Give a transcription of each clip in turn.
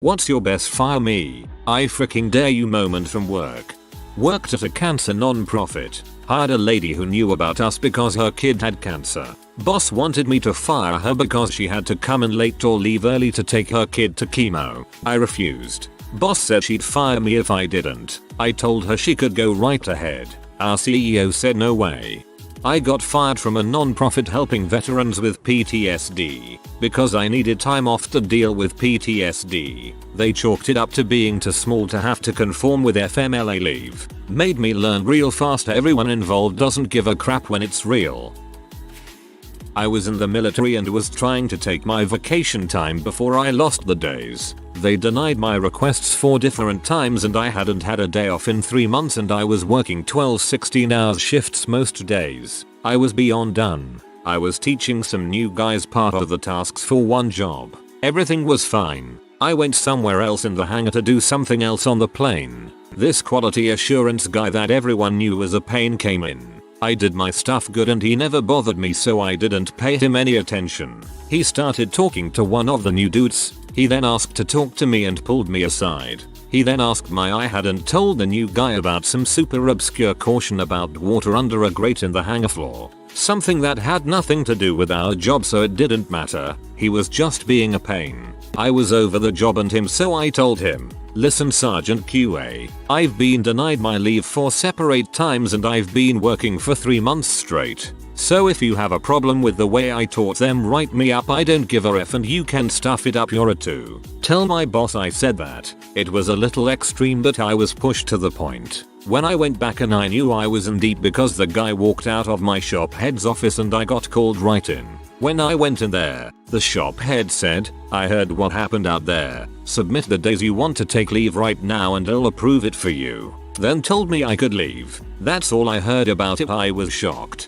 What's your best fire me? I freaking dare you moment from work. Worked at a cancer non-profit. Hired a lady who knew about us because her kid had cancer. Boss wanted me to fire her because she had to come in late or leave early to take her kid to chemo. I refused. Boss said she'd fire me if I didn't. I told her she could go right ahead. Our CEO said no way. I got fired from a non-profit helping veterans with PTSD because I needed time off to deal with PTSD. They chalked it up to being too small to have to conform with FMLA leave. Made me learn real fast everyone involved doesn't give a crap when it's real. I was in the military and was trying to take my vacation time before I lost the days. They denied my requests 4 different times and I hadn't had a day off in 3 months and I was working 12-16 hour shifts most days. I was beyond done. I was teaching some new guys part of the tasks for one job. Everything was fine. I went somewhere else in the hangar to do something else on the plane. This quality assurance guy that everyone knew was a pain came in. I did my stuff good and he never bothered me, so I didn't pay him any attention. He started talking to one of the new dudes. He then asked to talk to me and pulled me aside. He then asked me I hadn't told the new guy about some super obscure caution about water under a grate in the hangar floor. Something that had nothing to do with our job, so it didn't matter. He was just being a pain. I was over the job and him, so I told him, listen Sergeant QA, I've been denied my leave 4 separate times and I've been working for 3 months straight. So if you have a problem with the way I taught them, write me up. I don't give a f and you can stuff it up your too. Tell my boss I said that. It was a little extreme but I was pushed to the point. When I went back and I knew I was in deep because the guy walked out of my shop head's office and I got called right in. When I went in there, the shop head said, I heard what happened out there. Submit the days you want to take leave right now and I'll approve it for you. Then told me I could leave. That's all I heard about it. I was shocked.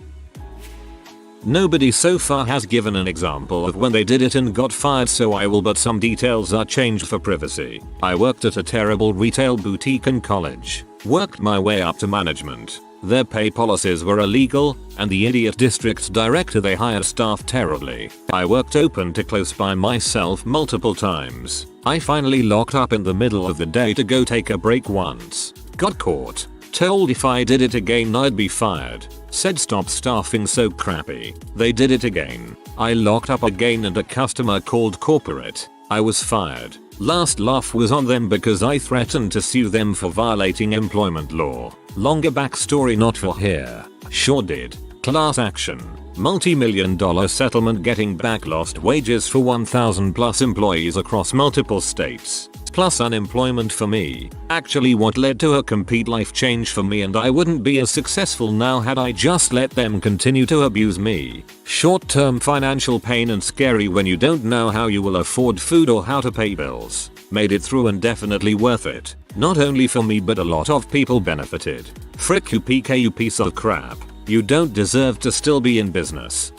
Nobody so far has given an example of when they did it and got fired, so I will, but some details are changed for privacy. I worked at a terrible retail boutique in college. Worked my way up to management. Their pay policies were illegal, and the idiot district director they hired staffed terribly. I worked open to close by myself multiple times. I finally locked up in the middle of the day to go take a break once. Got caught. Told if I did it again I'd be fired. Said stop staffing so crappy. They did it again. I locked up again and a customer called corporate. I was fired. Last laugh was on them because I threatened to sue them for violating employment law. Longer backstory not for here. Sure did. Class action. Multi-million-dollar settlement getting back lost wages for 1,000 plus employees across multiple states. Plus unemployment for me. Actually what led to a complete life change for me, and I wouldn't be as successful now had I just let them continue to abuse me. Short-term financial pain and scary when you don't know how you will afford food or how to pay bills. Made it through and definitely worth it. Not only for me but a lot of people benefited. Frick you PK, you piece of crap. You don't deserve to still be in business.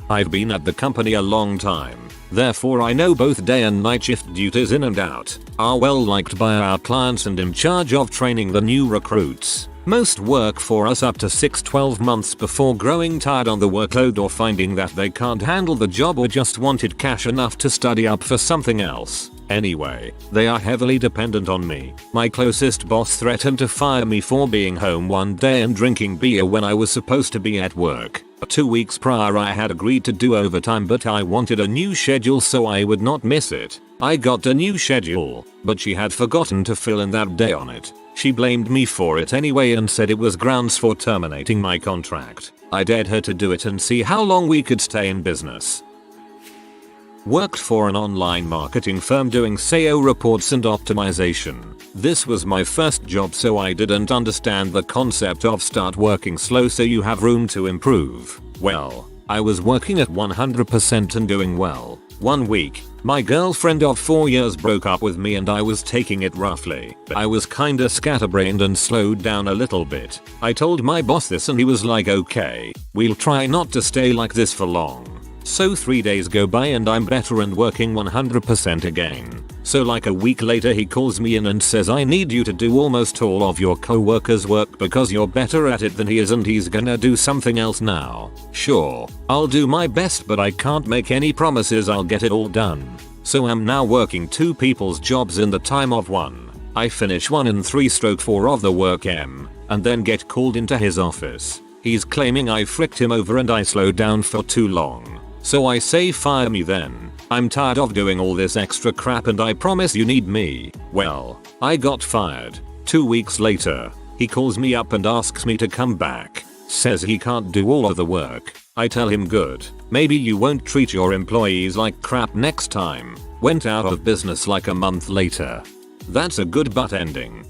I've been at the company a long time. Therefore I know both day and night shift duties in and out. Are well liked by our clients and in charge of training the new recruits. Most work for us up to 6-12 months before growing tired on the workload or finding that they can't handle the job or just wanted cash enough to study up for something else. Anyway, they are heavily dependent on me. My closest boss threatened to fire me for being home one day and drinking beer when I was supposed to be at work. 2 weeks prior I had agreed to do overtime, but I wanted a new schedule so I would not miss it. I got a new schedule, but she had forgotten to fill in that day on it. She blamed me for it anyway and said it was grounds for terminating my contract. I dared her to do it and see how long we could stay in business. Worked for an online marketing firm doing SEO reports and optimization. This was my first job, so I didn't understand the concept of start working slow so you have room to improve. Well, I was working at 100% and doing well. 1 week, my girlfriend of 4 years broke up with me and I was taking it roughly. I was kinda scatterbrained and slowed down a little bit. I told my boss this and he was like, okay, we'll try not to stay like this for long. So 3 days go by and I'm better and working 100% again. So like a week later he calls me in and says, I need you to do almost all of your coworkers' work because you're better at it than he is and he's gonna do something else now. Sure, I'll do my best but I can't make any promises I'll get it all done. So I'm now working 2 people's jobs in the time of one. I finish one in 3/4 of the work and then get called into his office. He's claiming I fricked him over and I slowed down for too long. So I say fire me then. I'm tired of doing all this extra crap and I promise you need me. Well, I got fired. 2 weeks later, he calls me up and asks me to come back. Says he can't do all of the work. I tell him good. Maybe you won't treat your employees like crap next time. Went out of business like a month later. That's a good butt ending.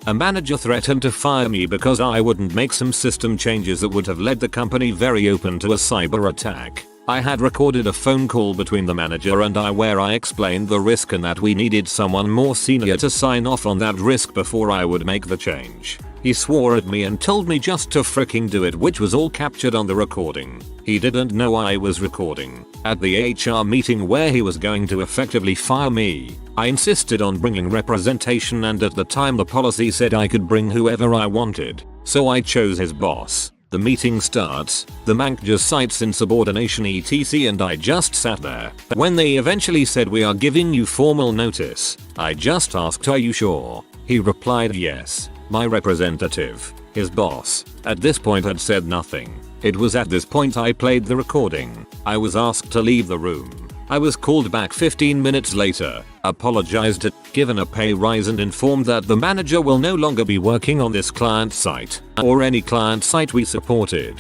A manager threatened to fire me because I wouldn't make some system changes that would have led the company very open to a cyber attack. I had recorded a phone call between the manager and I where I explained the risk and that we needed someone more senior to sign off on that risk before I would make the change. He swore at me and told me just to freaking do it, which was all captured on the recording. He didn't know I was recording. At the HR meeting where he was going to effectively fire me, I insisted on bringing representation and at the time the policy said I could bring whoever I wanted. So I chose his boss. The meeting starts, the manager cites insubordination etc and I just sat there. When they eventually said we are giving you formal notice, I just asked are you sure? He replied yes. My representative, his boss, at this point had said nothing. It was at this point I played the recording. I was asked to leave the room. I was called back 15 minutes later, apologized, given a pay rise and informed that the manager will no longer be working on this client site or any client site we supported.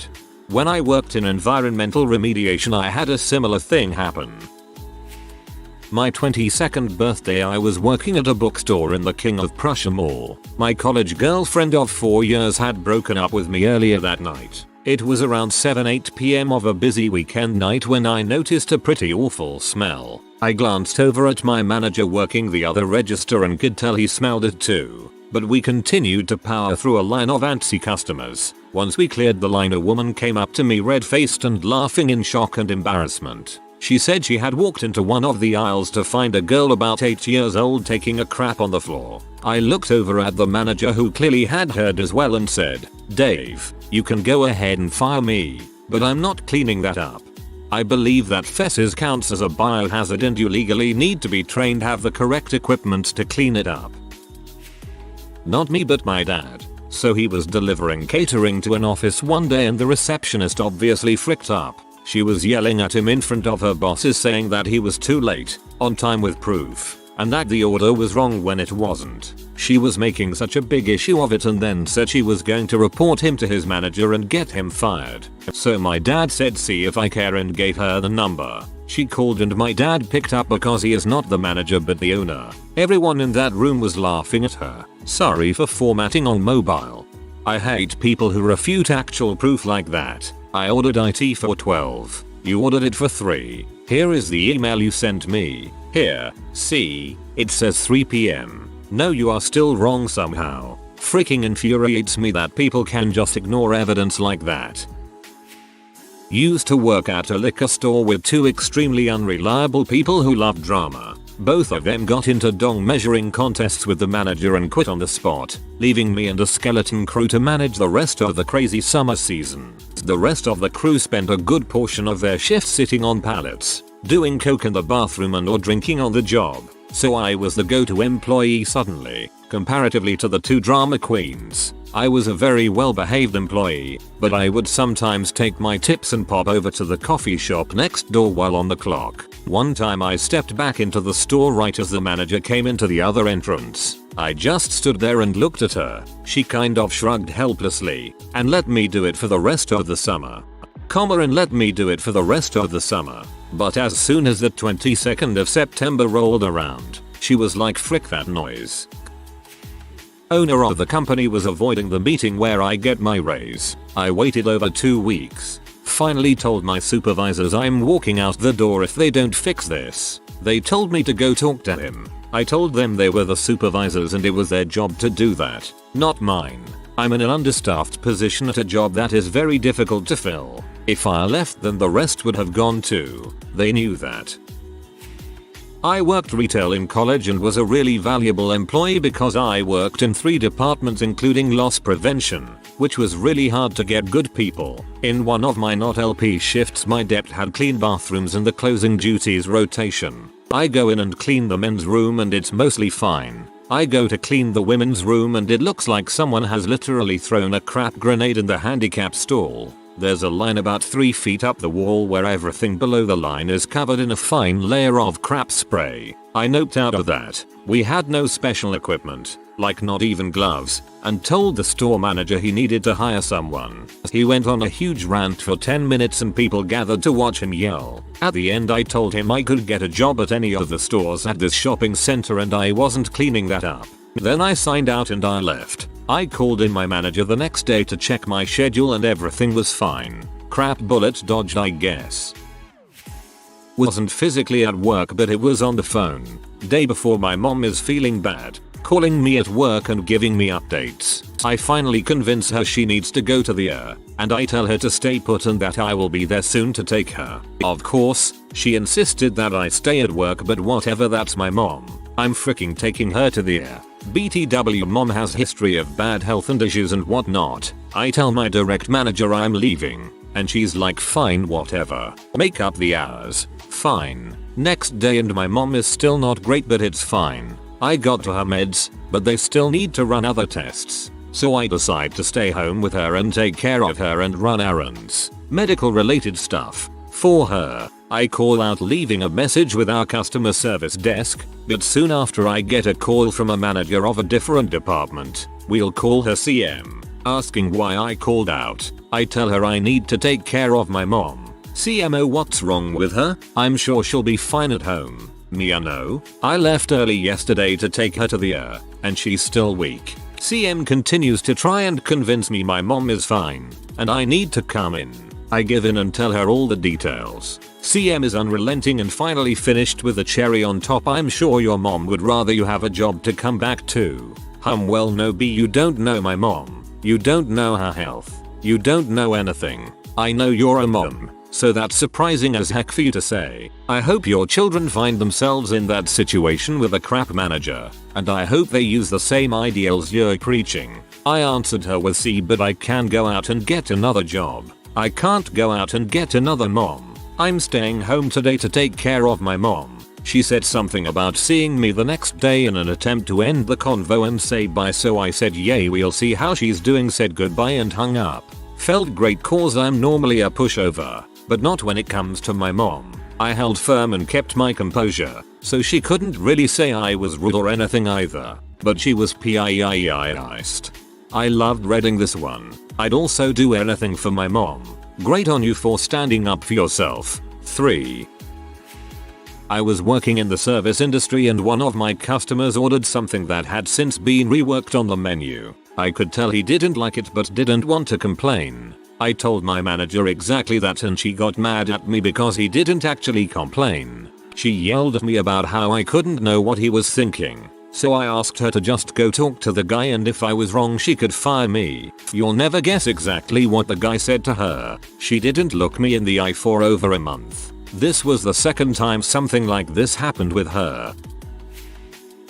When I worked in environmental remediation I had a similar thing happen. My 22nd birthday I was working at a bookstore in the King of Prussia Mall. My college girlfriend of 4 years had broken up with me earlier that night. It was around 7-8 PM of a busy weekend night when I noticed a pretty awful smell. I glanced over at my manager working the other register and could tell he smelled it too. But we continued to power through a line of antsy customers. Once we cleared the line a woman came up to me red-faced and laughing in shock and embarrassment. She said she had walked into one of the aisles to find a girl about 8 years old taking a crap on the floor. I looked over at the manager who clearly had heard as well and said, "Dave, you can go ahead and fire me, but I'm not cleaning that up. I believe that feces counts as a biohazard and you legally need to be trained, have the correct equipment to clean it up." Not me but my dad. So he was delivering catering to an office one day and the receptionist obviously fricked up. She was yelling at him in front of her bosses saying that he was too late, on time with proof, and that the order was wrong when it wasn't. She was making such a big issue of it and then said she was going to report him to his manager and get him fired. So my dad said see if I care and gave her the number. She called and my dad picked up because he is not the manager but the owner. Everyone in that room was laughing at her. Sorry for formatting on mobile. I hate people who refute actual proof like that. I ordered IT for 12. You ordered it for 3. Here is the email you sent me. Here, see, it says 3 PM. No, you are still wrong somehow. Freaking infuriates me that people can just ignore evidence like that. Used to work at a liquor store with 2 extremely unreliable people who love drama. Both of them got into dong measuring contests with the manager and quit on the spot, leaving me and a skeleton crew to manage the rest of the crazy summer season. The rest of the crew spent a good portion of their shift sitting on pallets, doing coke in the bathroom and or drinking on the job. So I was the go-to employee suddenly, comparatively to the 2 drama queens. I was a very well-behaved employee, but I would sometimes take my tips and pop over to the coffee shop next door while on the clock. One time I stepped back into the store right as the manager came into the other entrance. I just stood there and looked at her. She kind of shrugged helplessly and let me do it for the rest of the summer. But as soon as the 22nd of September rolled around, she was like, frick that noise. Owner of the company was avoiding the meeting where I get my raise. I waited over 2 weeks. Finally told my supervisors I'm walking out the door if they don't fix this. They told me to go talk to him. I told them they were the supervisors and it was their job to do that, not mine. I'm in an understaffed position at a job that is very difficult to fill. If I left then the rest would have gone too. They knew that. I worked retail in college and was a really valuable employee because I worked in 3 departments including loss prevention, which was really hard to get good people. In one of my not LP shifts my dept had clean bathrooms and the closing duties rotation. I go in and clean the men's room and it's mostly fine. I go to clean the women's room and it looks like someone has literally thrown a crap grenade in the handicap stall. There's a line about 3 feet up the wall where everything below the line is covered in a fine layer of crap spray. I noped out of that. We had no special equipment, like not even gloves, and told the store manager he needed to hire someone. He went on a huge rant for 10 minutes and people gathered to watch him yell. At the end I told him I could get a job at any of the stores at this shopping center and I wasn't cleaning that up. Then I signed out and I left. I called in my manager the next day to check my schedule and everything was fine. Crap, bullet dodged I guess. Wasn't physically at work but it was on the phone. Day before my mom is feeling bad, calling me at work and giving me updates. I finally convince her she needs to go to the ER, and I tell her to stay put and that I will be there soon to take her. Of course, she insisted that I stay at work but whatever, that's my mom. I'm freaking taking her to the ER. BTW, mom has history of bad health and issues and whatnot. I tell my direct manager I'm leaving, and she's like fine whatever. Make up the hours. Fine. Next day and my mom is still not great but it's fine. I got to her meds, but they still need to run other tests. So I decide to stay home with her and take care of her and run errands. Medical related stuff. For her. I call out leaving a message with our customer service desk, but soon after I get a call from a manager of a different department. We'll call her CM, asking why I called out. I tell her I need to take care of my mom. CMO, what's wrong with her? I'm sure she'll be fine at home. Mia, no. I left early yesterday to take her to the ER, and she's still weak. CM continues to try and convince me my mom is fine, and I need to come in. I give in and tell her all the details. CM is unrelenting and finally finished with a cherry on top. I'm sure your mom would rather you have a job to come back to. Well no B, you don't know my mom. You don't know her health. You don't know anything. I know you're a mom, so that's surprising as heck for you to say. I hope your children find themselves in that situation with a crap manager, and I hope they use the same ideals you're preaching. I answered her with C, but I can go out and get another job. I can't go out and get another mom. I'm staying home today to take care of my mom. She said something about seeing me the next day in an attempt to end the convo and say bye, so I said yay, we'll see how she's doing, said goodbye and hung up. Felt great cause I'm normally a pushover, but not when it comes to my mom. I held firm and kept my composure, so she couldn't really say I was rude or anything either, but she was pissed. I loved reading this one. I'd also do anything for my mom. Great on you for standing up for yourself. 3. I was working in the service industry and one of my customers ordered something that had since been reworked on the menu. I could tell he didn't like it but didn't want to complain. I told my manager exactly that and she got mad at me because he didn't actually complain. She yelled at me about how I couldn't know what he was thinking. So I asked her to just go talk to the guy and if I was wrong she could fire me. You'll never guess exactly what the guy said to her. She didn't look me in the eye for over a month. This was the second time something like this happened with her.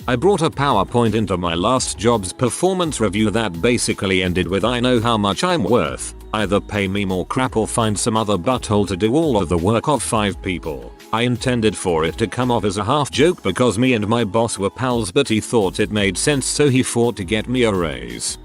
I brought a PowerPoint into my last job's performance review that basically ended with I know how much I'm worth. Either pay me more crap or find some other butthole to do all of the work of 5 people. I intended for it to come off as a half joke because me and my boss were pals, but he thought it made sense so he fought to get me a raise.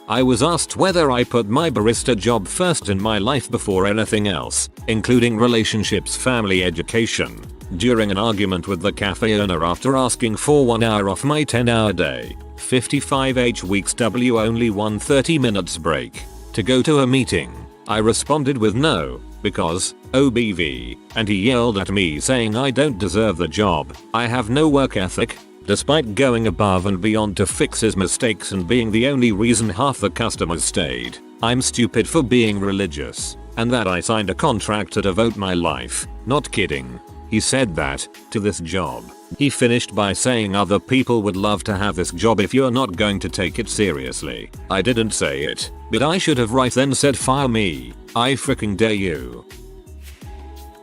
I was asked whether I put my barista job first in my life before anything else, including relationships, family, education, during an argument with the cafe owner after asking for 1 hour off my 10-hour day, 55h weeks W, only 1 30 minutes break, to go to a meeting. I responded with no, because, OBV, and he yelled at me saying I don't deserve the job. I have no work ethic, despite going above and beyond to fix his mistakes and being the only reason half the customers stayed. I'm stupid for being religious, and that I signed a contract to devote my life. Not kidding. He said that, to this job. He finished by saying other people would love to have this job if you're not going to take it seriously. I didn't say it, but I should have right then said fire me. I freaking dare you.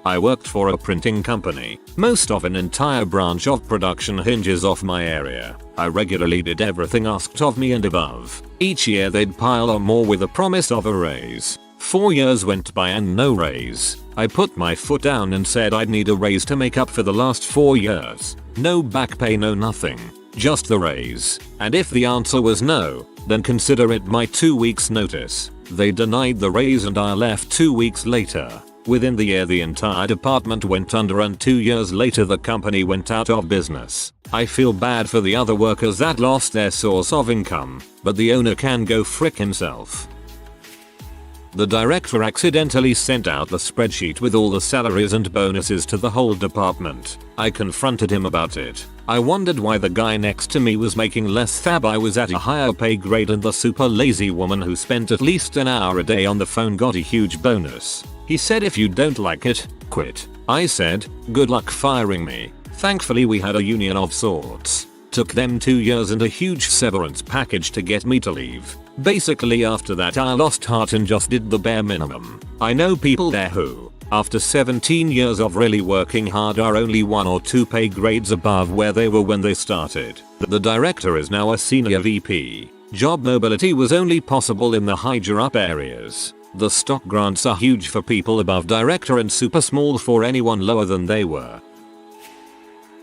I worked for a printing company. Most of an entire branch of production hinges off my area. I regularly did everything asked of me and above. Each year they'd pile on more with the promise of a raise. 4 years went by and no raise. I put my foot down and said I'd need a raise to make up for the last 4 years. No back pay, no nothing. Just the raise. And if the answer was no, then consider it my 2 weeks notice. They denied the raise and I left 2 weeks later. Within the year the entire department went under and 2 years later the company went out of business. I feel bad for the other workers that lost their source of income, but the owner can go frick himself. The director accidentally sent out the spreadsheet with all the salaries and bonuses to the whole department. I confronted him about it. I wondered why the guy next to me was making less fab. I was at a higher pay grade and the super lazy woman who spent at least an hour a day on the phone got a huge bonus. He said if you don't like it, quit. I said, good luck firing me. Thankfully we had a union of sorts. Took them 2 years and a huge severance package to get me to leave. Basically after that I lost heart and just did the bare minimum. I know people there who, after 17 years of really working hard, are only 1 or 2 pay grades above where they were when they started. The director is now a senior VP. Job mobility was only possible in the higher up areas. The stock grants are huge for people above director and super small for anyone lower than they were.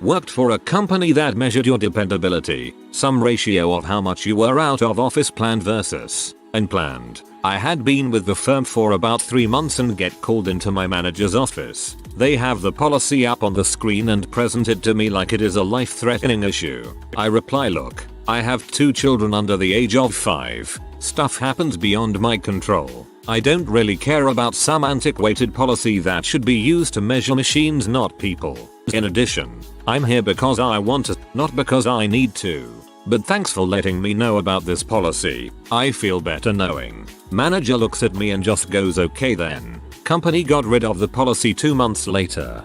Worked for a company that measured your dependability, some ratio of how much you were out of office planned versus unplanned. I had been with the firm for about 3 months and get called into my manager's office. They have the policy up on the screen and present it to me like it is a life-threatening issue. I reply, look, I have 2 children under the age of 5. Stuff happens beyond my control. I don't really care about some antiquated policy that should be used to measure machines, not people. In addition, I'm here because I want to, not because I need to. But thanks for letting me know about this policy. I feel better knowing. Manager looks at me and just goes okay then. Company got rid of the policy 2 months later.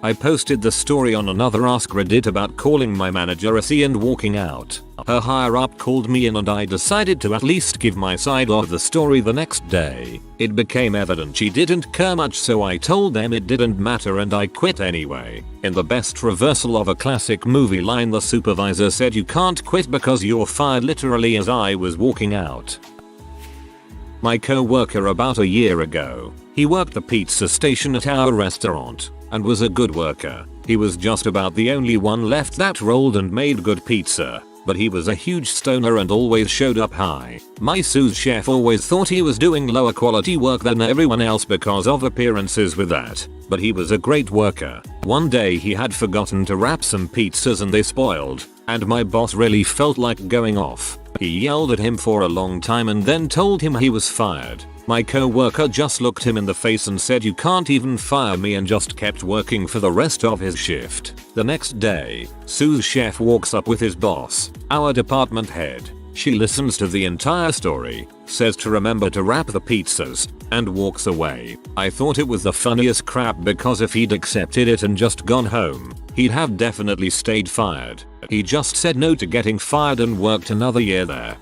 I posted the story on another AskReddit about calling my manager a C and walking out. Her higher up called me in and I decided to at least give my side of the story the next day. It became evident she didn't care much, so I told them it didn't matter and I quit anyway. In the best reversal of a classic movie line, the supervisor said you can't quit because you're fired, literally as I was walking out. My co-worker about a year ago. He worked the pizza station at our restaurant and was a good worker. He was just about the only one left that rolled and made good pizza, but he was a huge stoner and always showed up high. My sous chef always thought he was doing lower quality work than everyone else because of appearances with that, but he was a great worker. One day he had forgotten to wrap some pizzas and they spoiled, and my boss really felt like going off. He yelled at him for a long time and then told him he was fired. My co-worker just looked him in the face and said you can't even fire me, and just kept working for the rest of his shift. The next day, sous chef walks up with his boss, our department head. She listens to the entire story, says to remember to wrap the pizzas, and walks away. I thought it was the funniest crap because if he'd accepted it and just gone home, he'd have definitely stayed fired. He just said no to getting fired and worked another year there.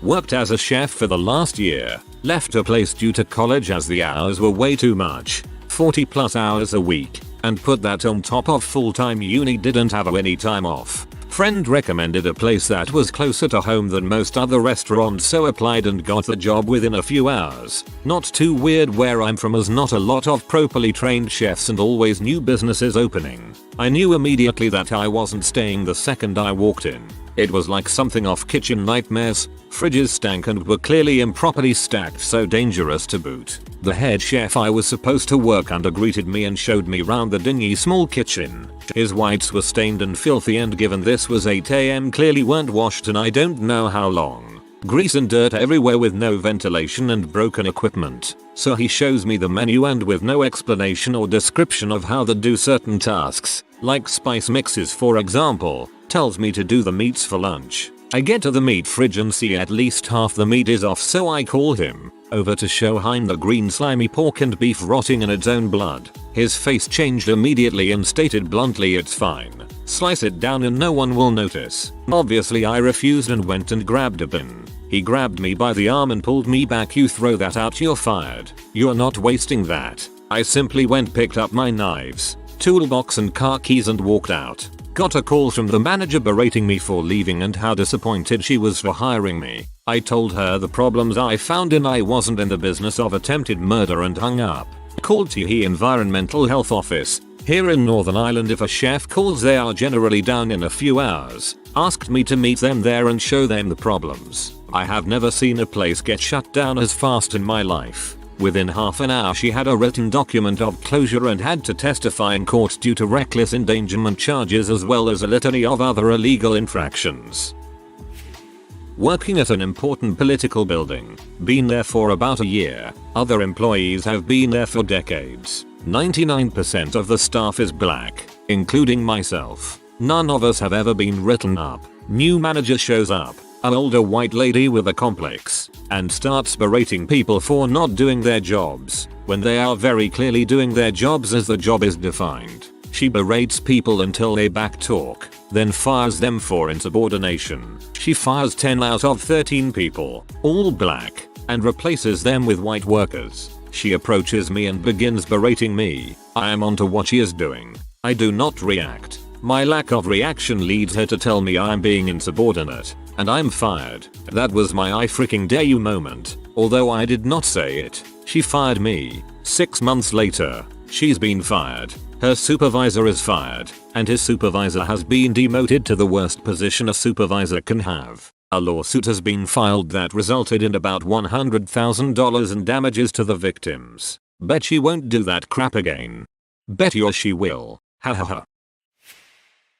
Worked as a chef for the last year. Left a place due to college as the hours were way too much, 40+ hours a week, and put that on top of full-time uni, didn't have any time off. Friend recommended a place that was closer to home than most other restaurants, so applied and got the job within a few hours. Not too weird where I'm from, as not a lot of properly trained chefs and always new businesses opening. I knew immediately that I wasn't staying the second I walked in. It was like something off Kitchen Nightmares. Fridges stank and were clearly improperly stacked, so dangerous to boot. The head chef I was supposed to work under greeted me and showed me round the dingy small kitchen. His whites were stained and filthy, and given this was 8 AM clearly weren't washed in I don't know how long. Grease and dirt everywhere with no ventilation and broken equipment. So he shows me the menu and with no explanation or description of how to do certain tasks, like spice mixes for example, tells me to do the meats for lunch. I get to the meat fridge and see at least half the meat is off, so I call him over to show Hein the green slimy pork and beef rotting in its own blood. His face changed immediately and stated bluntly it's fine. Slice it down and no one will notice. Obviously I refused and went and grabbed a bin. He grabbed me by the arm and pulled me back. You throw that out, you're fired. You're not wasting that. I simply went, picked up my knives, toolbox and car keys and walked out. Got a call from the manager berating me for leaving and how disappointed she was for hiring me. I told her the problems I found and I wasn't in the business of attempted murder and hung up. Called TE Environmental Health Office. Here in Northern Ireland, if a chef calls they are generally down in a few hours. Asked me to meet them there and show them the problems. I have never seen a place get shut down as fast in my life. Within half an hour she had a written document of closure and had to testify in court due to reckless endangerment charges as well as a litany of other illegal infractions. Working at an important political building. Been there for about a year. Other employees have been there for decades. 99% of the staff is black, including myself. None of us have ever been written up. New manager shows up, an older white lady with a complex, and starts berating people for not doing their jobs, when they are very clearly doing their jobs as the job is defined. She berates people until they backtalk, then fires them for insubordination. She fires 10 out of 13 people, all black, and replaces them with white workers. She approaches me and begins berating me. I am onto what she is doing. I do not react. My lack of reaction leads her to tell me I'm being insubordinate, and I'm fired. That was my I freaking dare you moment, although I did not say it. She fired me. 6 months later, she's been fired. Her supervisor is fired, and his supervisor has been demoted to the worst position a supervisor can have. A lawsuit has been filed that resulted in about $100,000 in damages to the victims. Bet she won't do that crap again. Bet you she will. Ha ha ha.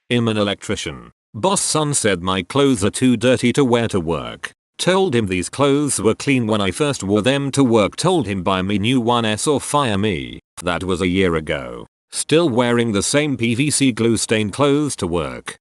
I'm an electrician. Boss son said my clothes are too dirty to wear to work. Told him these clothes were clean when I first wore them to work. Told him buy me new ones or fire me. That was a year ago. Still wearing the same PVC glue stained clothes to work.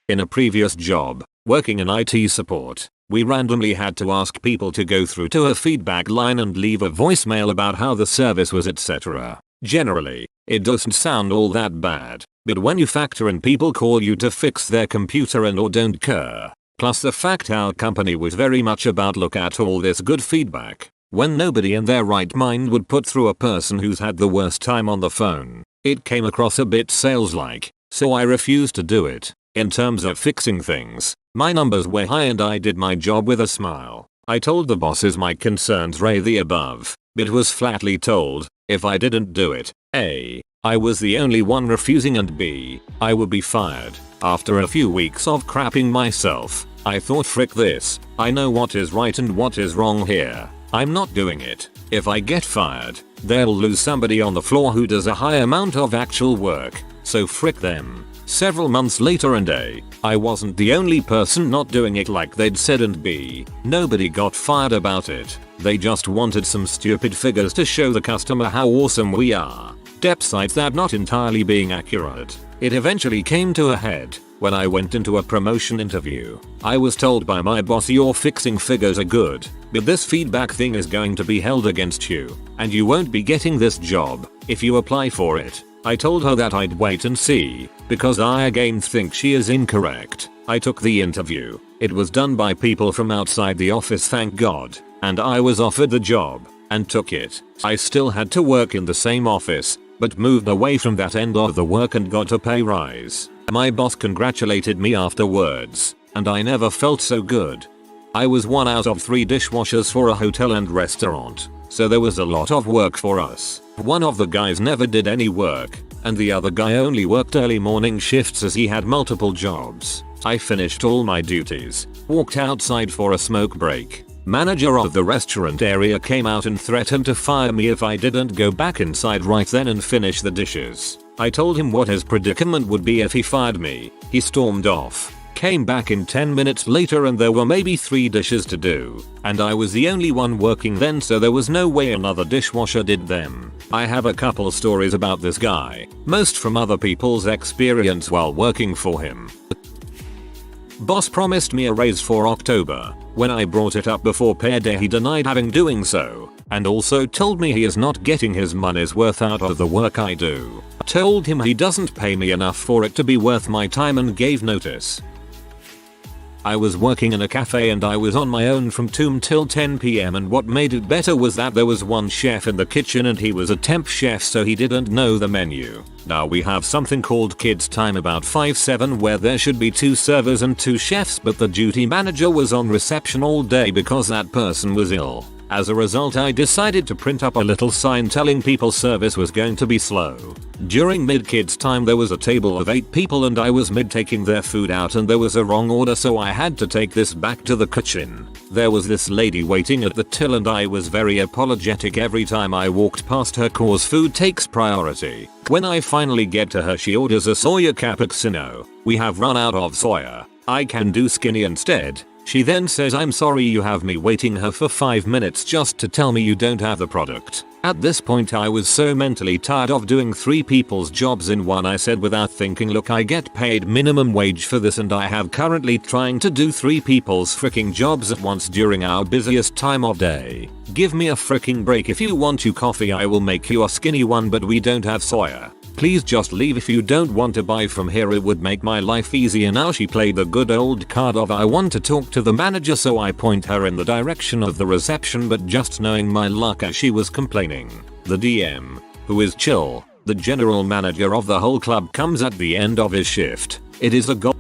In a previous job, working in IT support, we randomly had to ask people to go through to a feedback line and leave a voicemail about how the service was, etc. Generally, it doesn't sound all that bad, but when you factor in people call you to fix their computer and or don't care, plus the fact our company was very much about look at all this good feedback, when nobody in their right mind would put through a person who's had the worst time on the phone, it came across a bit sales-like, so I refused to do it. In terms of fixing things, my numbers were high and I did my job with a smile. I told the bosses my concerns ray the above, but was flatly told, if I didn't do it, A, I was the only one refusing and B, I would be fired. After a few weeks of crapping myself, I thought frick this, I know what is right and what is wrong here. I'm not doing it. If I get fired, they'll lose somebody on the floor who does a high amount of actual work, so frick them. Several months later and A, I wasn't the only person not doing it like they'd said and B, nobody got fired about it. They just wanted some stupid figures to show the customer how awesome we are. Despite that not entirely being accurate, it eventually came to a head when I went into a promotion interview. I was told by my boss your fixing figures are good, but this feedback thing is going to be held against you, and you won't be getting this job if you apply for it. I told her that I'd wait and see, because I again think she is incorrect. I took the interview. It was done by people from outside the office, thank God, and I was offered the job, and took it. I still had to work in the same office, but moved away from that end of the work and got a pay rise. My boss congratulated me afterwards, and I never felt so good. I was 1 out of 3 dishwashers for a hotel and restaurant, so there was a lot of work for us. One of the guys never did any work, and the other guy only worked early morning shifts as he had multiple jobs. I finished all my duties, walked outside for a smoke break. Manager of the restaurant area came out and threatened to fire me if I didn't go back inside right then and finish the dishes. I told him what his predicament would be if he fired me. He stormed off. Came back in 10 minutes later and there were maybe 3 dishes to do, and I was the only one working then, so there was no way another dishwasher did them. I have a couple stories about this guy, most from other people's experience while working for him. Boss promised me a raise for October. When I brought it up before payday he denied having doing so. and also told me he is not getting his money's worth out of the work I do. Told him he doesn't pay me enough for it to be worth my time and gave notice. I was working in a cafe and I was on my own from 2 till 10 PM, and what made it better was that there was one chef in the kitchen and he was a temp chef, so he didn't know the menu. Now we have something called kids time about 5-7 where there should be 2 servers and 2 chefs, but the duty manager was on reception all day because that person was ill. As a result, I decided to print up a little sign telling people service was going to be slow. During mid-kids time there was a table of 8 people and I was mid taking their food out and there was a wrong order, so I had to take this back to the kitchen. There was this lady waiting at the till and I was very apologetic every time I walked past her cause food takes priority. When I finally get to her, she orders a soya cappuccino. We have run out of soya. I can do skinny instead. She then says, "I'm sorry you have me waiting her for 5 minutes just to tell me you don't have the product." At this point I was so mentally tired of doing 3 people's jobs in one, I said without thinking, "Look, I get paid minimum wage for this and I have currently trying to do 3 people's freaking jobs at once during our busiest time of day. Give me a freaking break. If you want your coffee I will make you a skinny one, but we don't have soya. Please just leave if you don't want to buy from here, it would make my life easier." Now she played the good old card of I want to talk to the manager, so I point her in the direction of the reception, but just knowing my luck as she was complaining. The DM, who is chill, the general manager of the whole club, comes at the end of his shift. It is a go.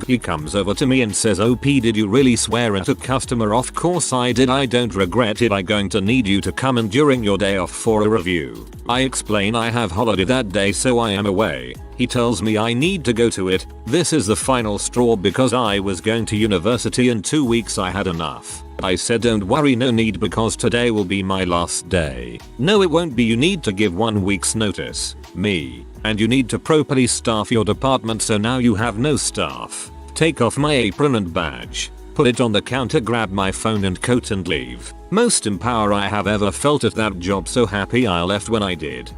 He comes over to me and says, "OP, did you really swear at a customer?" "Of course I did. I don't regret it. I'm going to need you to come in during your day off for a review." I explain I have holiday that day so I am away. He tells me I need to go to it. This is the final straw because I was going to university in 2 weeks. I had enough. I said, "Don't worry, no need, because today will be my last day." "No, it won't be. You need to give 1 week's notice." "Me. And you need to properly staff your department, so now you have no staff." Take off my apron and badge, put it on the counter, grab my phone and coat and leave. Most empowered I have ever felt at that job, so happy I left when I did.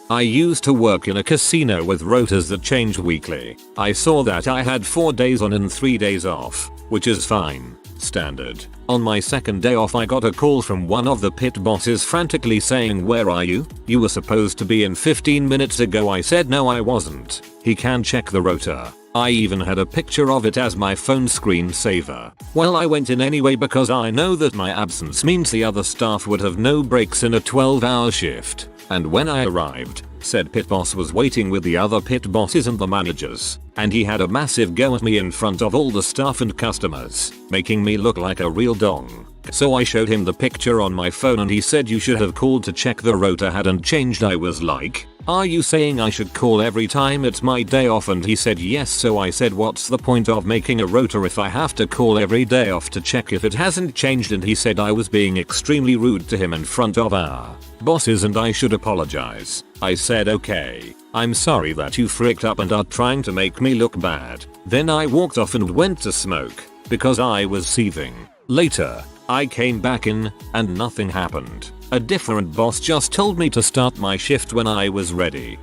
I used to work in a casino with rotors that changed weekly. I saw that I had 4 days on and 3 days off, which is fine. Standard. On my second day off I got a call from one of the pit bosses frantically saying, "Where are you? You were supposed to be in 15 minutes ago." I said no, I wasn't. He can check the rotor. I even had a picture of it as my phone screensaver. Well, I went in anyway because I know that my absence means the other staff would have no breaks in a 12-hour shift. And when I arrived, said pit boss was waiting with the other pit bosses and the managers, and he had a massive go at me in front of all the staff and customers, making me look like a real dong. So I showed him the picture on my phone and he said, "You should have called to check the rotor hadn't changed." I was like, "Are you saying I should call every time it's my day off?" And he said yes. So I said, "What's the point of making a rotor if I have to call every day off to check if it hasn't changed?" And he said I was being extremely rude to him in front of our bosses and I should apologize. I said, "Okay, I'm sorry that you freaked up and are trying to make me look bad." Then I walked off and went to smoke because I was seething. Later, I came back in and nothing happened. A different boss just told me to start my shift when I was ready.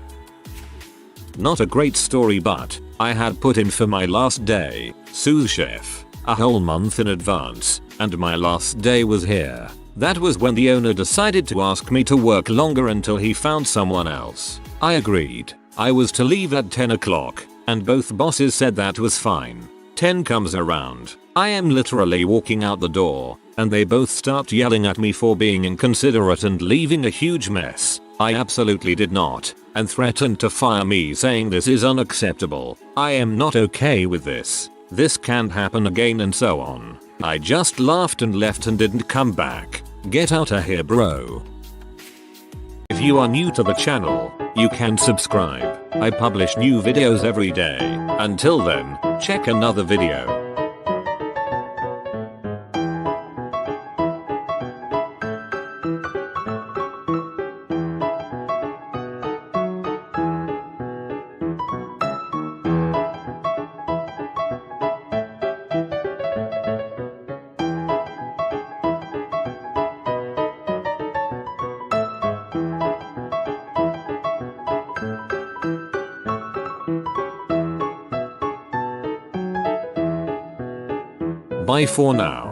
Not a great story, but I had put in for my last day, sous chef, a whole month in advance, and my last day was here. That was when the owner decided to ask me to work longer until he found someone else. I agreed. I was to leave at 10 o'clock, and both bosses said that was fine. 10 comes around. I am literally walking out the door, and they both start yelling at me for being inconsiderate and leaving a huge mess. I absolutely did not, and threatened to fire me, saying this is unacceptable. I am not okay with this. This can't happen again, and so on. I just laughed and left and didn't come back. Get out of here, bro. If you are new to the channel, you can subscribe. I publish new videos every day. Until then, check another video. Bye for now.